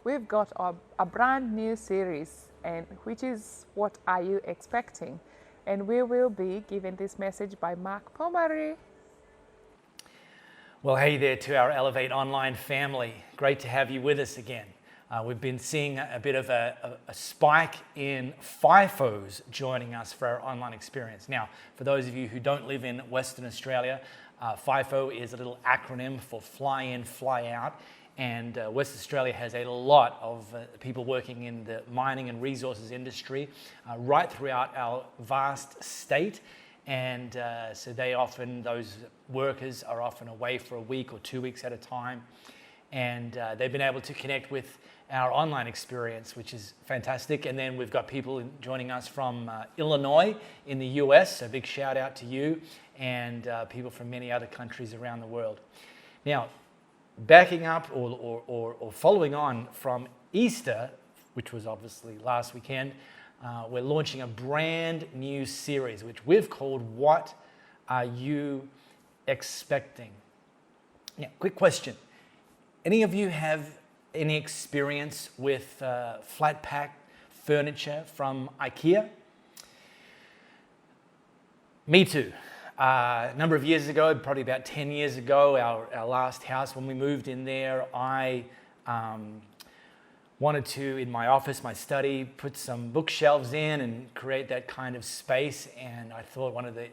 we've got a brand new series, and which is What Are You Expecting? And we will be given this message by Mark Pomari. Well, hey there to our Elevate Online family. Great to have you with us again. We've been seeing a bit of a spike in FIFOs joining us for our online experience. Now, for those of you who don't live in Western Australia, FIFO is a little acronym for Fly In, Fly Out. And Western Australia has a lot of people working in the mining and resources industry right throughout our vast state. And so those workers are often away for a week or 2 weeks at a time. And they've been able to connect with our online experience, which is fantastic. And then we've got people joining us from Illinois in the US. So big shout out to you, and people from many other countries around the world. Now, backing up or following on from Easter, which was obviously last weekend, we're launching a brand new series, which we've called What Are You Expecting? Now, quick question. Any of you have any experience with flat pack furniture from IKEA? Me too. A number of years ago, probably about 10 years ago, our last house, when we moved in there, I wanted to, in my office, my study, put some bookshelves in and create that kind of space. And I thought one of the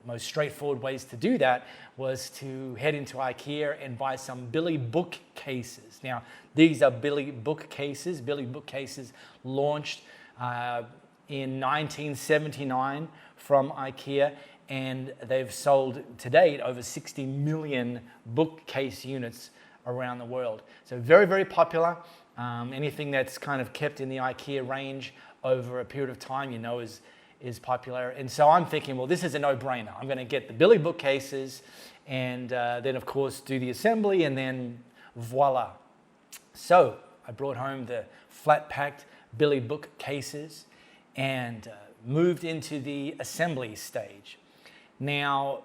most straightforward ways to do that was to head into IKEA and buy some Billy bookcases. Now, these are Billy bookcases. Billy bookcases launched in 1979 from IKEA. And they've sold to date over 60 million bookcase units around the world. So very, very popular. Anything that's kind of kept in the IKEA range over a period of time, is popular. And so I'm thinking, well, this is a no-brainer. I'm going to get the Billy bookcases and then, of course, do the assembly, and then voila. So I brought home the flat-packed Billy bookcases and moved into the assembly stage. Now,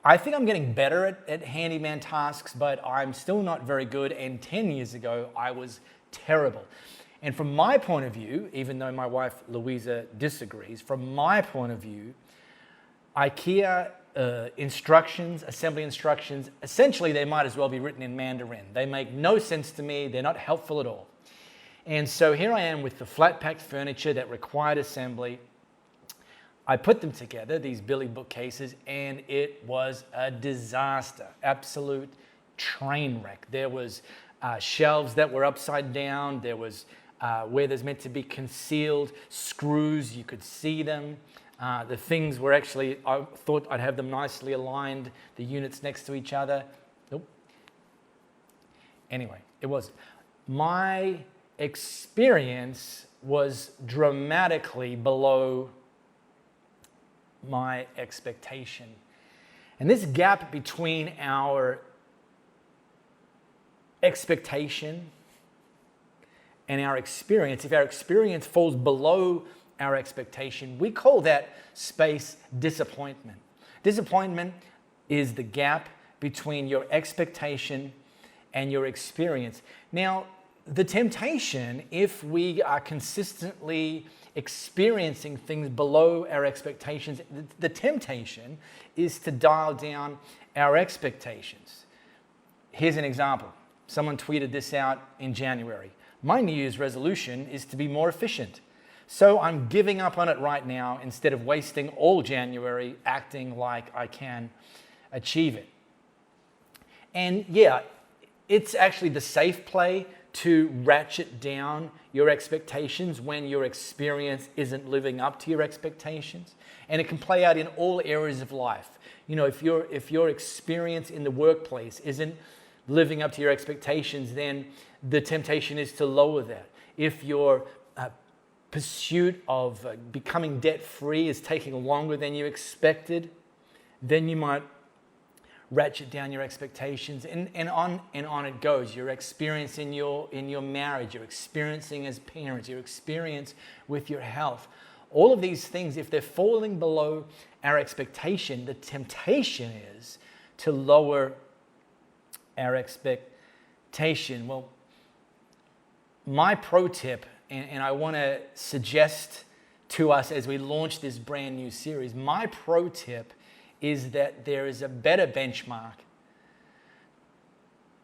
I think I'm getting better at handyman tasks, but I'm still not very good. And 10 years ago, I was terrible. And from my point of view, even though my wife Louisa disagrees, from my point of view, IKEA assembly instructions, essentially they might as well be written in Mandarin. They make no sense to me. They're not helpful at all. And so here I am with the flat-packed furniture that required assembly. I put them together, these Billy bookcases, and it was a disaster, absolute train wreck. There was shelves that were upside down. There was where there's meant to be concealed screws, you could see them. The things were actually, I thought I'd have them nicely aligned, the units next to each other. Nope. Anyway, it was. My experience was dramatically below my expectation. And this gap between our expectation and our experience, if our experience falls below our expectation, we call that space disappointment. Disappointment is the gap between your expectation and your experience. Now, the temptation, if we are consistently experiencing things below our expectations, the temptation is to dial down our expectations. Here's an example. Someone tweeted this out in January. My New Year's resolution is to be more efficient. So I'm giving up on it right now instead of wasting all January acting like I can achieve it. And yeah, it's actually the safe play to ratchet down your expectations when your experience isn't living up to your expectations. And it can play out in all areas of life. If your experience in the workplace isn't living up to your expectations, then the temptation is to lower that. If your pursuit of becoming debt-free is taking longer than you expected, then you might ratchet down your expectations, and on it goes. Your experience in your marriage, your experiencing as parents, your experience with your health. All of these things, if they're falling below our expectation, the temptation is to lower our expectation. Well, my pro tip, and I want to suggest to us as we launch this brand new series, my pro tip is that there is a better benchmark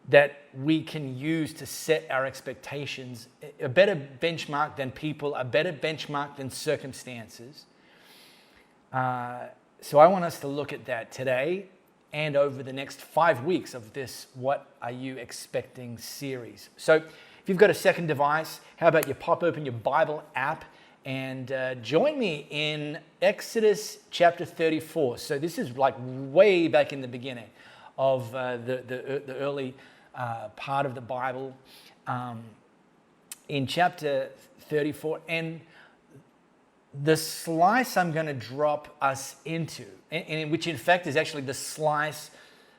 that we can use to set our expectations, a better benchmark than people, a better benchmark than circumstances. So I want us to look at that today and over the next 5 weeks of this What Are You Expecting series. So if you've got a second device, how about you pop open your Bible app and join me in Exodus chapter 34. So this is like way back in the beginning of the early part of the Bible, in chapter 34. And the slice I'm going to drop us into, and which in fact is actually the slice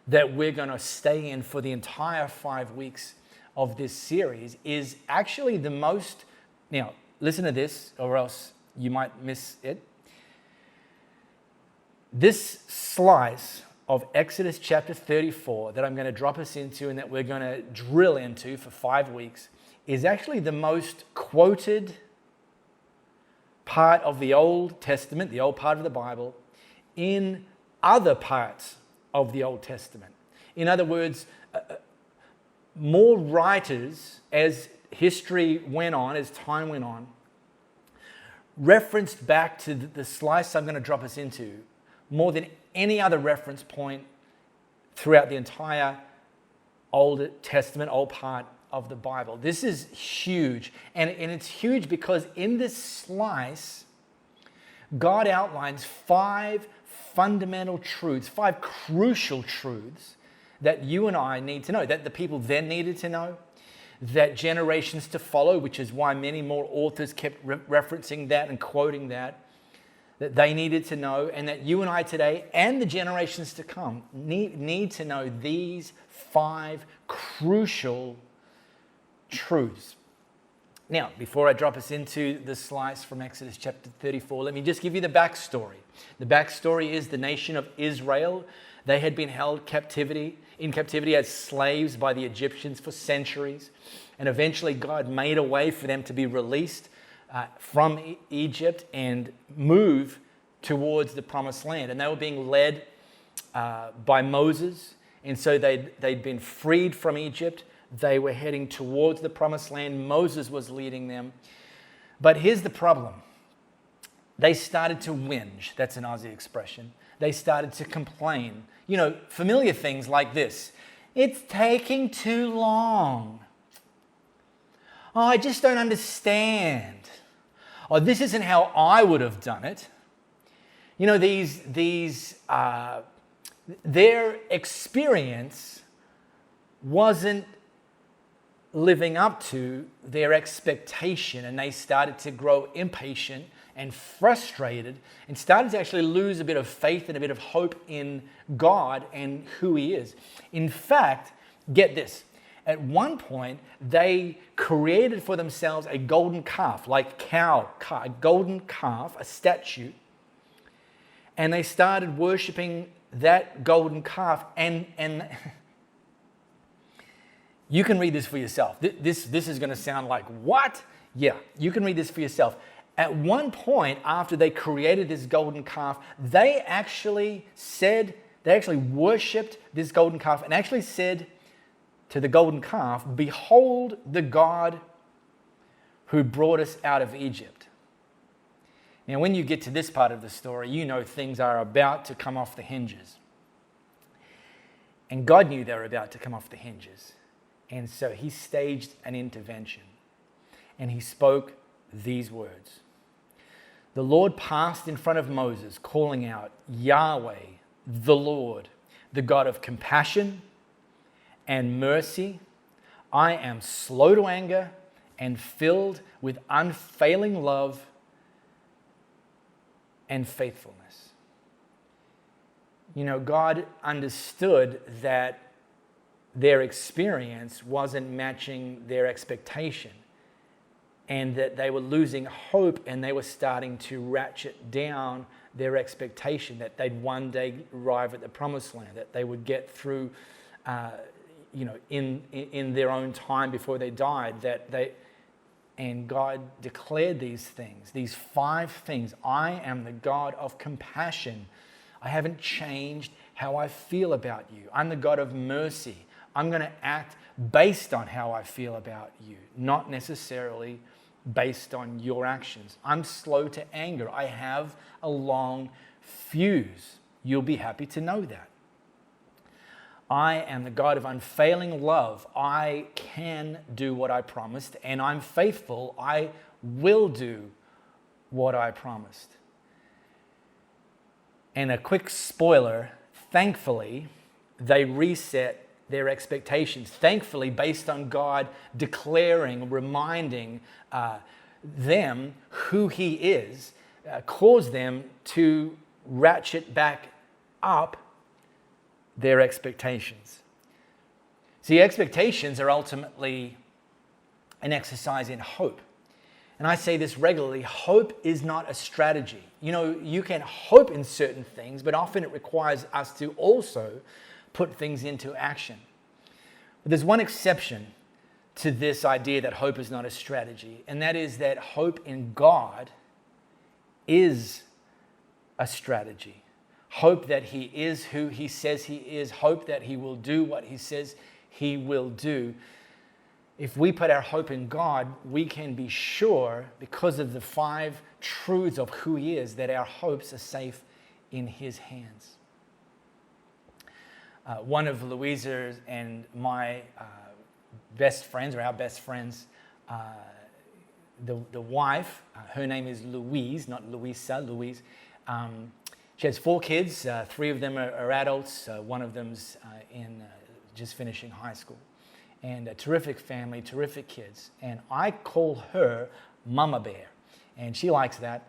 that we're going to stay in for the entire 5 weeks of this series, is actually the most, now listen to this or else you might miss it. This slice of Exodus chapter 34 that I'm going to drop us into and that we're going to drill into for 5 weeks is actually the most quoted part of the Old Testament, the old part of the Bible, in other parts of the Old Testament. In other words, more writers, as history went on, as time went on, referenced back to the slice I'm going to drop us into more than any other reference point throughout the entire Old Testament, old part of the Bible. This is huge, and it's huge because in this slice, God outlines 5 fundamental truths, 5 crucial truths that you and I need to know, that the people then needed to know, that generations to follow, which is why many more authors kept referencing that and quoting that they needed to know, and that you and I today and the generations to come need to know these 5 crucial truths. Now, before I drop us into the slice from Exodus chapter 34, let me just give you the backstory. The backstory is the nation of Israel. They had been held in captivity as slaves by the Egyptians for centuries. And eventually God made a way for them to be released from Egypt and move towards the promised land. And they were being led by Moses. And so they'd been freed from Egypt. They were heading towards the promised land. Moses was leading them. But here's the problem. They started to whinge. That's an Aussie expression. They started to complain. You know, familiar things like this. It's taking too long. Oh, I just don't understand. Oh, this isn't how I would have done it. You know, their experience wasn't living up to their expectation, and they started to grow impatient and frustrated and started to actually lose a bit of faith and a bit of hope in God and who He is. In fact, get this, at one point they created for themselves a golden calf, like a golden calf, a statue, and they started worshiping that golden calf, and you can read this for yourself. This is going to sound like, what? Yeah, you can read this for yourself. At one point, after they created this golden calf, they actually worshipped this golden calf and actually said to the golden calf, "Behold the God who brought us out of Egypt." Now, when you get to this part of the story, you know things are about to come off the hinges. And God knew they were about to come off the hinges. And so He staged an intervention. And He spoke these words. The Lord passed in front of Moses, calling out, "Yahweh, the Lord, the God of compassion and mercy. I am slow to anger and filled with unfailing love and faithfulness." You know, God understood that their experience wasn't matching their expectation, and that they were losing hope, and they were starting to ratchet down their expectation that they'd one day arrive at the promised land, that they would get through, in their own time before they died, that And God declared these things, these 5 things. I am the God of compassion. I haven't changed how I feel about you. I'm the God of mercy. I'm going to act based on how I feel about you, not necessarily based on your actions. I'm slow to anger. I have a long fuse. You'll be happy to know that. I am the God of unfailing love. I can do what I promised, and I'm faithful. I will do what I promised. And a quick spoiler, thankfully, they reset their expectations. Thankfully, based on God declaring, reminding them who He is, caused them to ratchet back up their expectations. See, expectations are ultimately an exercise in hope. And I say this regularly, hope is not a strategy. You know, you can hope in certain things, but often it requires us to also put things into action. But there's one exception to this idea that hope is not a strategy, and that is that hope in God is a strategy. Hope that He is who He says He is. Hope that He will do what He says He will do. If we put our hope in God, we can be sure, because of the 5 truths of who He is, that our hopes are safe in His hands. One of Louisa's and my best friends, or our best friends, the wife, her name is Louise, not Louisa, Louise. She has 4 kids. 3 of them are adults. One of them's just finishing high school. And a terrific family, terrific kids. And I call her Mama Bear. And she likes that.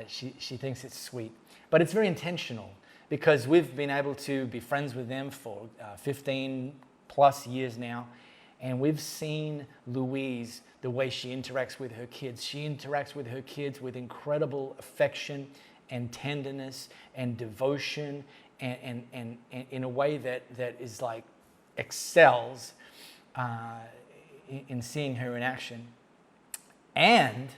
She thinks it's sweet. But it's very intentional, because we've been able to be friends with them for 15 plus years now. And we've seen Louise, the way she interacts with her kids. She interacts with her kids with incredible affection and tenderness and devotion, and in a way that is like excels in seeing her in action. And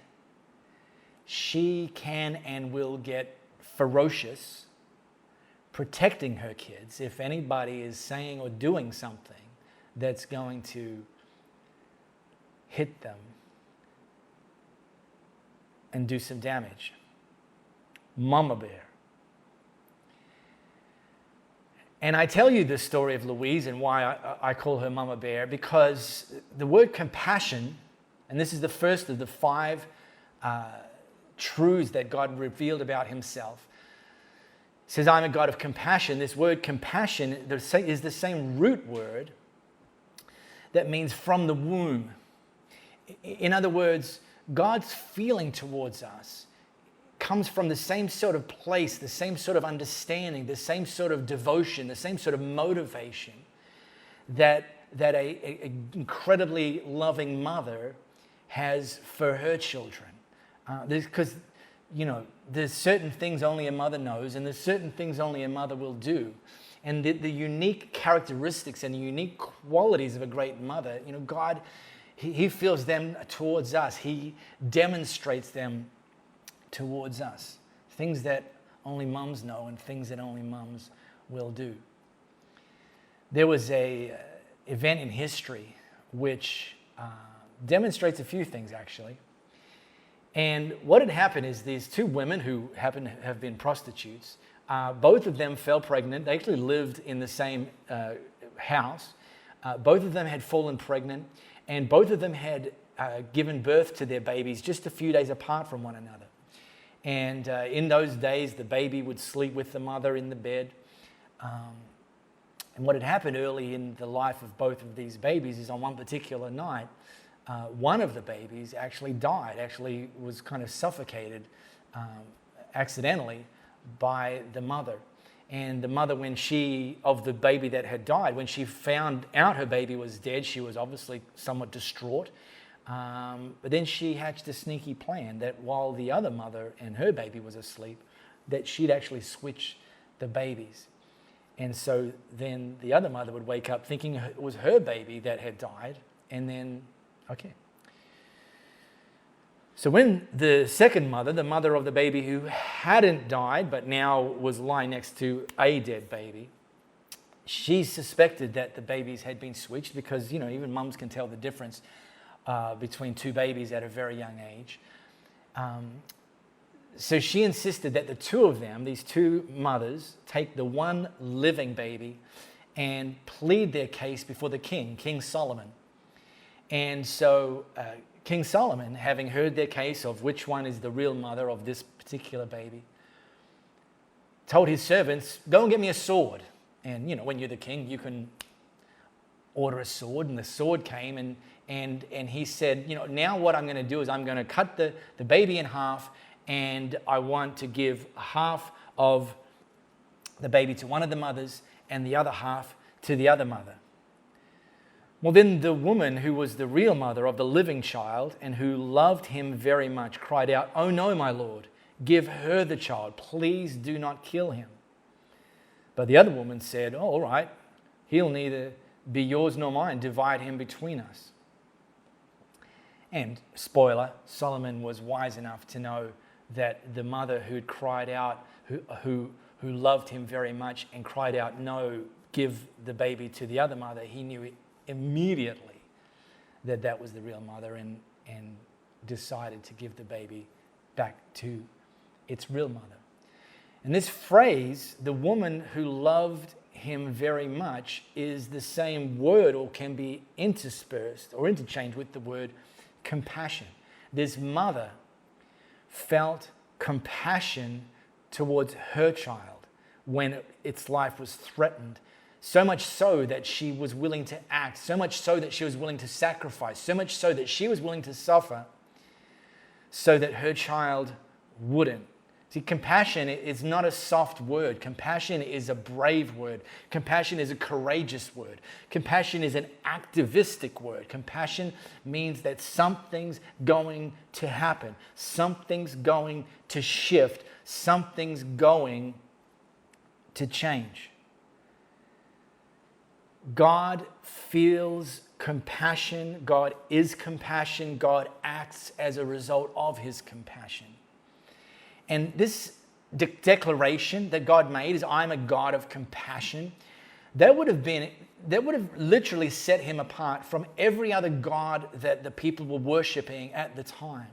she can and will get ferocious protecting her kids if anybody is saying or doing something that's going to hit them and do some damage. Mama Bear. And I tell you this story of Louise and why I call her Mama Bear, because the word compassion, and this is the first of the 5 truths that God revealed about Himself, says, I'm a God of compassion. This word compassion is the same root word that means from the womb. In other words, God's feeling towards us comes from the same sort of place, the same sort of understanding, the same sort of devotion, the same sort of motivation that a incredibly loving mother has for her children. Because, you know, there's certain things only a mother knows, and there's certain things only a mother will do. And the unique characteristics and the unique qualities of a great mother, you know, God, He feels them towards us. He demonstrates them towards us. Things that only mums know and things that only mums will do. There was a event in history which demonstrates a few things, actually. And what had happened is these 2 women who happen to have been prostitutes, both of them fell pregnant. They actually lived in the same house. Both of them had fallen pregnant, and both of them had given birth to their babies just a few days apart from one another. And in those days, the baby would sleep with the mother in the bed. And what had happened early in the life of both of these babies is on one particular night, one of the babies actually died, actually was kind of suffocated accidentally by the mother. And the mother, of the baby that had died, when she found out her baby was dead, she was obviously somewhat distraught. But then she hatched a sneaky plan that while the other mother and her baby was asleep, that she'd actually switch the babies. And so then the other mother would wake up thinking it was her baby that had died, and then, okay. So when the second mother, the mother of the baby who hadn't died but now was lying next to a dead baby, she suspected that the babies had been switched because, even mums can tell the difference between two babies at a very young age. So she insisted that the two of them, these two mothers, take the one living baby and plead their case before the king, King Solomon. And so King Solomon, having heard their case of which one is the real mother of this particular baby, told his servants, go and get me a sword. And, when you're the king, you can order a sword. And the sword came and he said, now what I'm going to do is I'm going to cut the baby in half, and I want to give half of the baby to one of the mothers and the other half to the other mother. Well, then the woman who was the real mother of the living child and who loved him very much cried out, "Oh no, my lord, give her the child. Please do not kill him." But the other woman said, "Oh, all right, he'll neither be yours nor mine. Divide him between us." And spoiler, Solomon was wise enough to know that the mother who'd cried out, who loved him very much and cried out, "No, give the baby to the other mother," he knew immediately that was the real mother and decided to give the baby back to its real mother. And this phrase, the woman who loved him very much, is the same word or can be interspersed or interchanged with the word compassion. This mother felt compassion towards her child when its life was threatened, so much so that she was willing to act, so much so that she was willing to sacrifice, so much so that she was willing to suffer so that her child wouldn't. See, compassion is not a soft word. Compassion is a brave word. Compassion is a courageous word. Compassion is an activistic word. Compassion means that something's going to happen. Something's going to shift. Something's going to change. God feels compassion. God is compassion. God acts as a result of his compassion. And this declaration that God made is, "I'm a God of compassion," that would have literally set him apart from every other god that the people were worshiping at the time.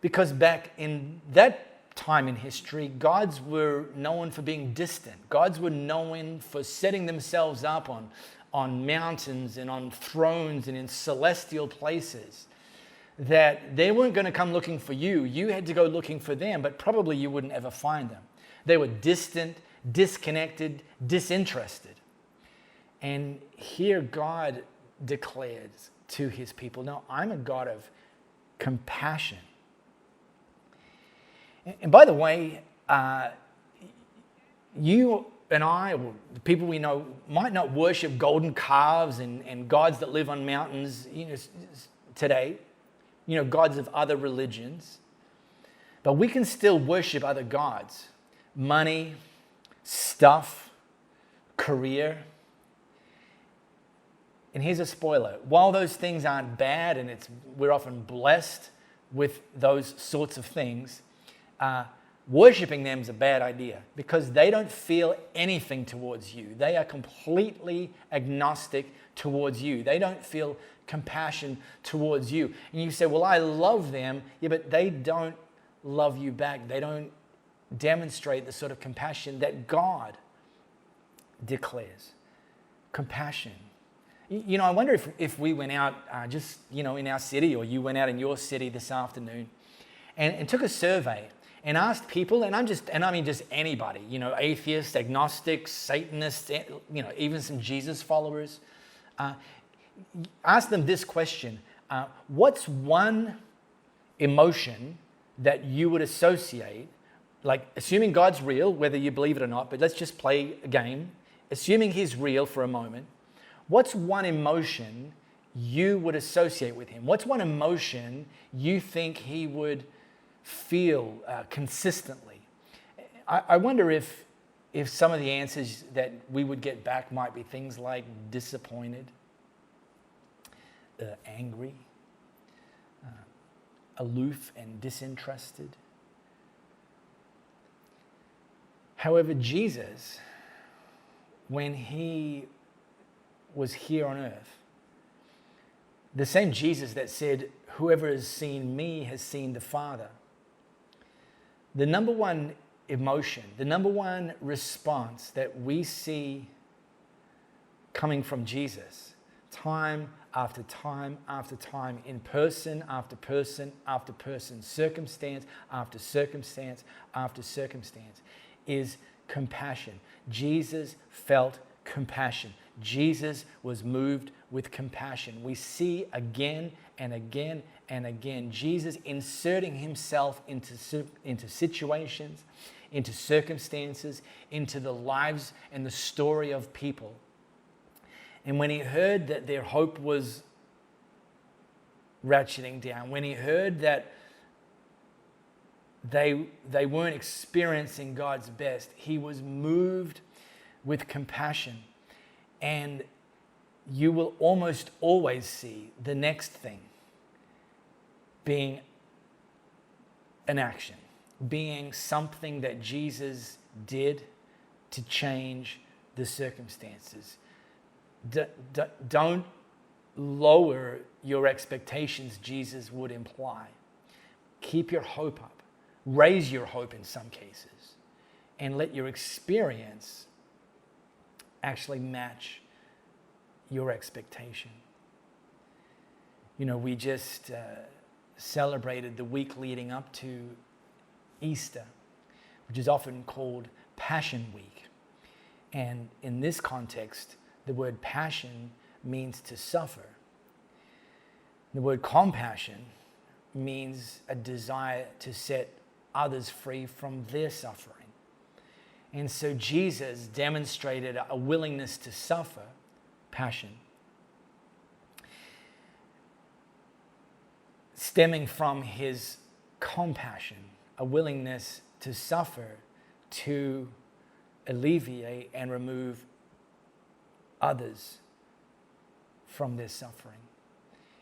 Because back in that time in history, gods were known for being distant. Gods were known for setting themselves up on mountains and on thrones and in celestial places, that they weren't going to come looking for you. You had to go looking for them, but probably you wouldn't ever find them. They were distant, disconnected, disinterested. And here God declares to his people, "No, I'm a God of compassion." And by the way, you and I, or the people we know, might not worship golden calves and gods that live on mountains, today. Gods of other religions. But we can still worship other gods. Money, stuff, career. And here's a spoiler. While those things aren't bad and we're often blessed with those sorts of things, worshiping them is a bad idea because they don't feel anything towards you. They are completely agnostic towards you. They don't feel compassion towards you. And you say, "Well, I love them." Yeah, but they don't love you back. They don't demonstrate the sort of compassion that God declares. Compassion. I wonder if we went out in our city, or you went out in your city this afternoon and took a survey and asked people, and I mean just anybody, atheists, agnostics, Satanists, even some Jesus followers, ask them this question: what's one emotion that you would associate, like assuming God's real, whether you believe it or not, but let's just play a game, assuming he's real for a moment, what's one emotion you would associate with him? What's one emotion you think he would feel consistently? I wonder if some of the answers that we would get back might be things like disappointed, angry, aloof and disinterested. However, Jesus, when he was here on earth, the same Jesus that said, "Whoever has seen me has seen the Father," the number one emotion, the number one response that we see coming from Jesus, time after time after time, in person after person after person, circumstance after circumstance after circumstance, is compassion. Jesus felt compassion. Jesus was moved with compassion. We see again and again and again Jesus inserting himself into situations, into circumstances, into the lives and the story of people. And when he heard that their hope was ratcheting down, when he heard that they weren't experiencing God's best, he was moved with compassion. And you will almost always see the next thing being an action, being something that Jesus did to change the circumstances. Don't lower your expectations, Jesus would imply. Keep your hope up. Raise your hope in some cases. And let your experience actually match your expectation. You know, we just celebrated the week leading up to Easter, which is often called Passion Week. And in this context, the word passion means to suffer. The word compassion means a desire to set others free from their suffering. And so Jesus demonstrated a willingness to suffer, passion, stemming from his compassion, a willingness to suffer, to alleviate and remove others from their suffering.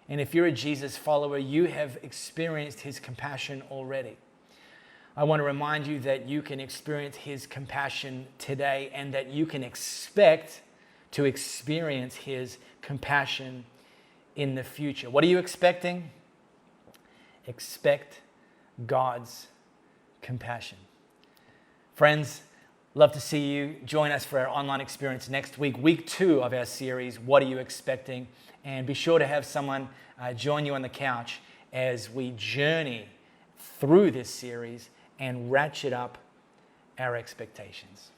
And if you're a Jesus follower, you have experienced his compassion already. I want to remind you that you can experience his compassion today and that you can expect to experience his compassion in the future. What are you expecting? Expect God's compassion. Friends, love to see you. Join us for our online experience next week, week 2 of our series, What Are You Expecting? And be sure to have someone join you on the couch as we journey through this series and ratchet up our expectations.